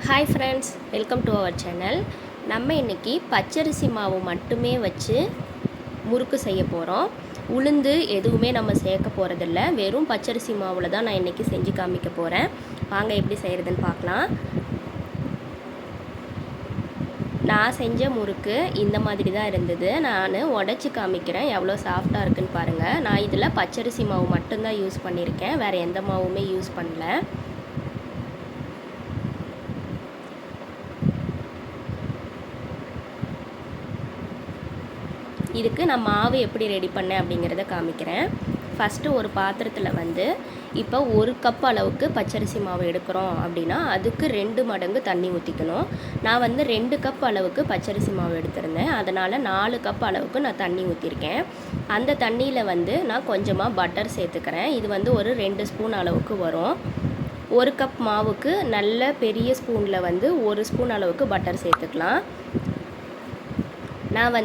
Hi friends, welcome to our channel. நம்ம இன்றைக்கி பச்சரிசி மாவு மட்டுமே வச்சு முறுக்கு செய்ய போகிறோம். உளுந்து எதுவுமே நம்ம சேர்க்க போகிறதில்ல. வெறும் பச்சரிசி மாவில் தான் நான் இன்றைக்கி செஞ்சு காமிக்க போகிறேன். வாங்க எப்படி செய்கிறதுன்னு பார்க்கலாம். நான் செஞ்ச முறுக்கு இந்த மாதிரி தான் இருந்தது. நான் உடச்சி காமிக்கிறேன் எவ்வளோ சாஃப்டாக இருக்குன்னு பாருங்கள். நான் இதில் பச்சரிசி மாவு மட்டும்தான் யூஸ் பண்ணியிருக்கேன், வேறு எந்த மாவுமே யூஸ் பண்ணல. இதுக்கு நான் மாவு எப்படி ரெடி பண்ணேன் அப்படிங்கிறத காமிக்கிறேன். ஃபஸ்ட்டு ஒரு பாத்திரத்தில் இப்போ 1 கப் அளவுக்கு பச்சரிசி மாவு எடுக்கிறோம் அப்படின்னா அதுக்கு 2 மடங்கு தண்ணி ஊற்றிக்கணும். நான் 2 கப் அளவுக்கு பச்சரிசி மாவு எடுத்திருந்தேன், அதனால் 4 கப் அளவுக்கு நான் தண்ணி ஊற்றிருக்கேன். அந்த தண்ணியில் நான் கொஞ்சமாக பட்டர் சேர்த்துக்கிறேன். இது ஒரு 2 ஸ்பூன் அளவுக்கு வரும். 1 கப் மாவுக்கு நல்ல பெரிய ஸ்பூனில் 1 ஸ்பூன் அளவுக்கு பட்டர் சேர்த்துக்கலாம். நான்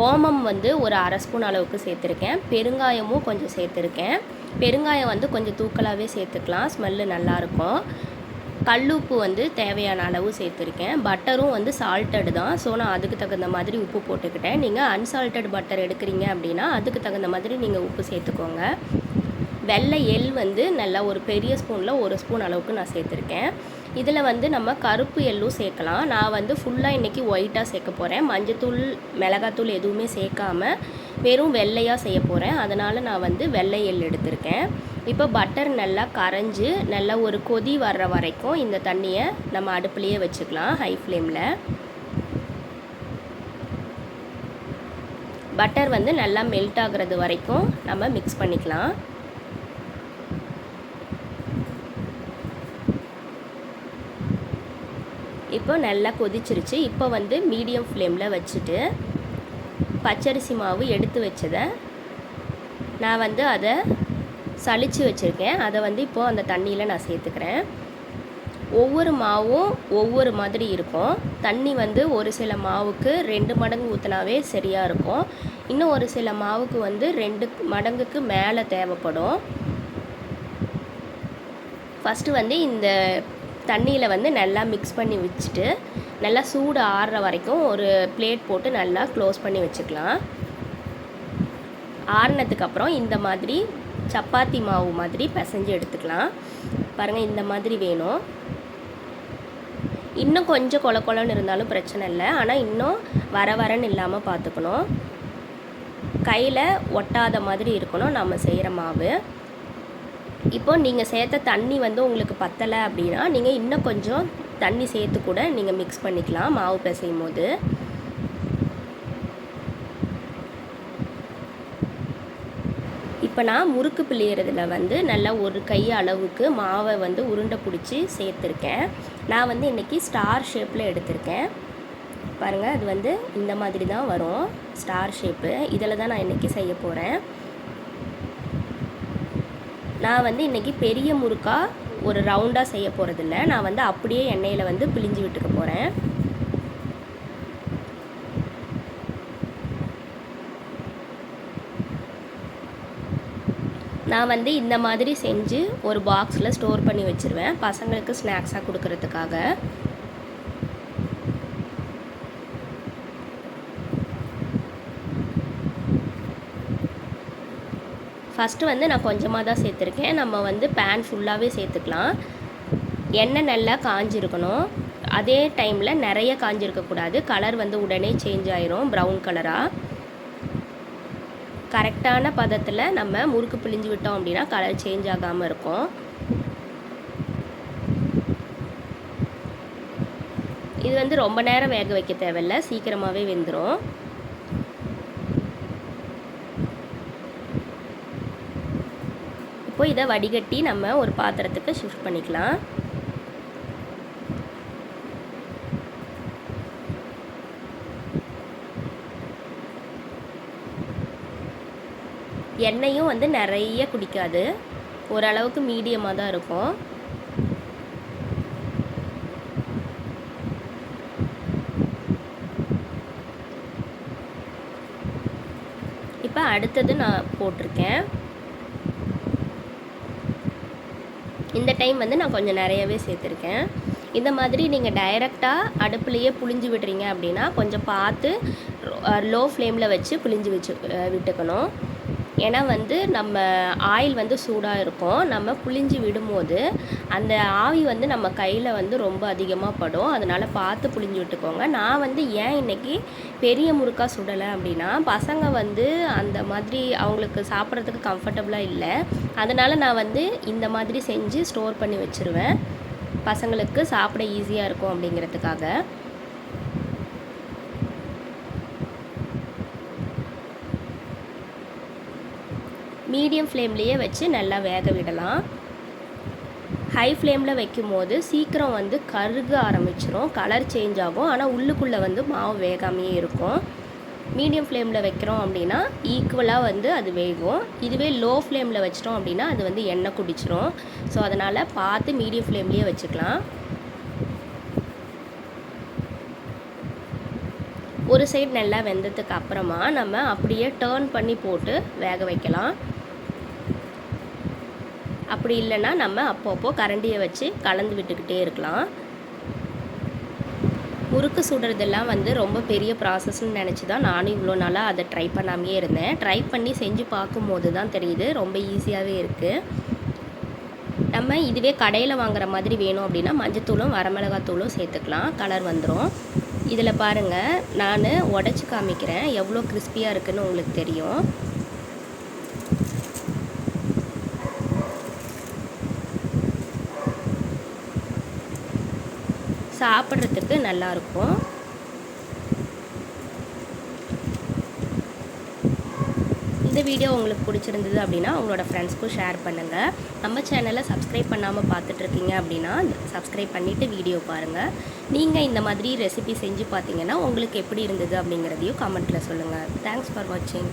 ஓமம் ஒரு அரை ஸ்பூன் அளவுக்கு சேர்த்துருக்கேன். பெருங்காயமும் கொஞ்சம் சேர்த்துருக்கேன். பெருங்காயம் கொஞ்சம் தூக்கலாகவே சேர்த்துக்கலாம், ஸ்மெல்லு நல்லாயிருக்கும். கல்லுப்பு தேவையான அளவு சேர்த்துருக்கேன். பட்டரும் சால்ட்டடு தான், ஸோ நான் அதுக்கு தகுந்த மாதிரி உப்பு போட்டுக்கிட்டேன். நீங்கள் அன்சால்ட்டட் பட்டர் எடுக்கிறீங்க அப்படின்னா அதுக்கு தகுந்த மாதிரி நீங்கள் உப்பு சேர்த்துக்கோங்க. வெள்ளை எள் நல்லா ஒரு பெரிய ஸ்பூனில் 1 ஸ்பூன் அளவுக்கு நான் சேர்த்துருக்கேன். இதில் நம்ம கருப்பு எள்ளும் சேர்க்கலாம். நான் ஃபுல்லாக இன்றைக்கி ஒயிட்டாக சேர்க்க போகிறேன். மஞ்சத்தூள் மிளகாத்தூள் எதுவுமே சேர்க்காமல் வெறும் வெள்ளையாக செய்ய போகிறேன். அதனால் நான் வெள்ளை எள் எடுத்திருக்கேன். இப்போ பட்டர் நல்லா கரைஞ்சி நல்லா ஒரு கொதி வர்ற வரைக்கும் இந்த தண்ணியை நம்ம அடுப்புலையே வச்சுக்கலாம், ஹை ஃப்ளேமில். பட்டர் நல்லா மெல்ட் ஆகிறது வரைக்கும் நம்ம மிக்ஸ் பண்ணிக்கலாம். இப்போ நல்லா கொதிச்சிருச்சு. இப்போ மீடியம் ஃப்ளேமில் வச்சுட்டு பச்சரிசி மாவு எடுத்து வச்சதை நான் அதை சலித்து வச்சுருக்கேன். அதை இப்போது அந்த தண்ணியில் நான் சேர்த்துக்கிறேன். ஒவ்வொரு மாவும் ஒவ்வொரு மாதிரி இருக்கும். தண்ணி ஒரு சில மாவுக்கு 2 மடங்கு ஊற்றினாவே சரியாக இருக்கும். இன்னும் ஒரு சில மாவுக்கு 2 மடங்குக்கு மேலே தேவைப்படும். ஃபஸ்ட்டு இந்த தண்ணியில் நல்லா மிக்ஸ் பண்ணி வச்சுட்டு நல்லா சூடு ஆறுற வரைக்கும் ஒரு பிளேட் போட்டு நல்லா க்ளோஸ் பண்ணி வச்சுக்கலாம். ஆறுனதுக்கப்புறம் இந்த மாதிரி சப்பாத்தி மாவு மாதிரி பிசைஞ்சு எடுத்துக்கலாம். பாருங்கள், இந்த மாதிரி வேணும். இன்னும் கொஞ்சம் கொல கொலன்னு இருந்தாலும் பிரச்சனை இல்லை, ஆனால் இன்னும் வரன்னு இல்லாமல் பார்த்துக்கணும். கையில் ஒட்டாத மாதிரி இருக்கணும் நம்ம செய்கிற மாவு. இப்போ நீங்கள் சேர்த்த தண்ணி உங்களுக்கு பத்தலை அப்படின்னா நீங்கள் இன்னும் கொஞ்சம் தண்ணி சேர்த்து கூட நீங்கள் மிக்ஸ் பண்ணிக்கலாம் மாவு பிசையும் போது. இப்போ நான் முறுக்கு பிழியறதுல நல்லா ஒரு கை அளவுக்கு மாவை உருண்டை பிடிச்சி சேர்த்துருக்கேன். நான் இன்றைக்கி ஸ்டார் ஷேப்பில் எடுத்திருக்கேன். பாருங்கள், அது இந்த மாதிரி தான் வரும், ஸ்டார் ஷேப்பு. இதில் தான் நான் இன்றைக்கி செய்ய போகிறேன். நான் இன்றைக்கி பெரிய முறுக்காக ஒரு ரவுண்டாக செய்ய போகிறதில்ல. நான் அப்படியே எண்ணெயில் பிழிஞ்சு விட்டுக்க போகிறேன். நான் இந்த மாதிரி செஞ்சு ஒரு பாக்ஸில் ஸ்டோர் பண்ணி வச்சுருவேன், பசங்களுக்கு ஸ்நாக்ஸாக கொடுக்கறதுக்காக. ஃபஸ்ட்டு நான் கொஞ்சமாக தான் சேர்த்துருக்கேன். நம்ம பேன் ஃபுல்லாகவே சேர்த்துக்கலாம். எண்ணெய் நல்லா காஞ்சிருக்கணும். அதே டைமில் நிறைய காஞ்சிருக்கக்கூடாது. கலர் உடனே சேஞ்ச் ஆயிரும், ப்ரௌன் கலராக. கரெக்டான பதத்தில் நம்ம முறுக்கு பிழிஞ்சு விட்டோம் அப்படின்னா கலர் சேஞ்ச் ஆகாமல் இருக்கும். இது ரொம்ப நேரம் வேக வைக்க தேவையில்லை, சீக்கிரமாகவே வெந்துடும். இப்போ இதை வடிகட்டி நம்ம ஒரு பாத்திரத்துக்கு ஷிஃப்ட் பண்ணிக்கலாம். எண்ணெயும் நிறைய குடிக்காது, ஓரளவுக்கு மீடியமாக தான் இருக்கும். இப்போ அடுத்தது நான் போட்டிருக்கேன். இந்த டைம் நான் கொஞ்சம் நிறையவே சேர்த்துருக்கேன். இந்த மாதிரி நீங்கள் டைரெக்டாக அடுப்புலையே புழிஞ்சு விடுறீங்க அப்படின்னா கொஞ்சம் பார்த்து லோ ஃப்ளேமில் வச்சு புழிஞ்சு விட்டுக்கணும். ஏன்னா வந்து நம்ம ஆயில் வந்து சூடாக இருக்கும், நம்ம புழிஞ்சு விடும்போது அந்த ஆவி வந்து நம்ம கையில் வந்து ரொம்ப அதிகமாக படும். அதனால் பார்த்து புழிஞ்சு விட்டுக்கோங்க. நான் வந்து ஏன் இன்றைக்கி பெரிய முறுக்காக சுடலை அப்படின்னா, பசங்க வந்து அந்த மாதிரி அவங்களுக்கு சாப்பிட்றதுக்கு கம்ஃபர்டபுளாக இல்லை. அதனால் நான் வந்து இந்த மாதிரி செஞ்சு ஸ்டோர் பண்ணி வச்சுருவேன், பசங்களுக்கு சாப்பிட ஈஸியாக இருக்கும் அப்படிங்கிறதுக்காக. மீடியம் ஃப்ளேம்லேயே வச்சு நல்லா வேக விடலாம். ஹை ஃப்ளேமில் வைக்கும் போது சீக்கிரம் வந்து கருக ஆரம்பிச்சிரும், கலர் சேஞ்ச் ஆகும். ஆனால் உள்ளுக்குள்ளே வந்து மாவு வேகாமையே இருக்கும். மீடியம் ஃப்ளேமில் வைக்கிறோம் அப்படின்னா ஈக்குவலாக வந்து அது வேகும். இதுவே லோ ஃப்ளேமில் வச்சிட்டோம் அப்படின்னா அது வந்து எண்ணெய் குடிச்சிரும். ஸோ அதனால் பார்த்து மீடியம் ஃப்ளேம்லேயே வச்சுக்கலாம். ஒரு சைடு நல்லா வெந்ததுக்கு அப்புறமா நம்ம அப்படியே டர்ன் பண்ணி போட்டு வேக வைக்கலாம். அப்படி இல்லைன்னா நம்ம அப்பப்போ கரண்டியை வச்சு கலந்து விட்டுக்கிட்டே இருக்கலாம். முறுக்கு சுடுறதெல்லாம் வந்து ரொம்ப பெரிய ப்ராசஸ்ன்னு நினச்சி தான் நானும் இவ்வளோ நாளாக அதை ட்ரை பண்ணாமையே இருந்தேன். ட்ரை பண்ணி செஞ்சு பார்க்கும்போது தான் தெரியுது ரொம்ப ஈஸியாகவே இருக்குது. நம்ம இதுவே கடையில் வாங்குற மாதிரி வேணும் அப்படின்னா மஞ்சத்தூளும் வரமிளகாத்தூளும் சேர்த்துக்கலாம், கலர் வந்துடும். இதில் பாருங்கள், நான் உடச்சி காமிக்கிறேன், எவ்வளோ கிறிஸ்பியாக இருக்குதுன்னு உங்களுக்கு தெரியும். சாப்பிட்றதுக்கு நல்லாயிருக்கும். இந்த வீடியோ உங்களுக்கு பிடிச்சிருந்தது அப்படின்னா உங்களோட ஃப்ரெண்ட்ஸ்க்கும் ஷேர் பண்ணுங்கள். நம்ம சேனலை சப்ஸ்கிரைப் பண்ணாமல் பார்த்துட்ருக்கீங்க அப்படின்னா சப்ஸ்கிரைப் பண்ணிவிட்டு வீடியோ பாருங்கள். நீங்கள் இந்த மாதிரி ரெசிபி செஞ்சு பார்த்தீங்கன்னா உங்களுக்கு எப்படி இருந்தது அப்படிங்கிறதையும் கமெண்ட்டில் சொல்லுங்கள். தேங்க்ஸ் ஃபார் வாட்சிங்.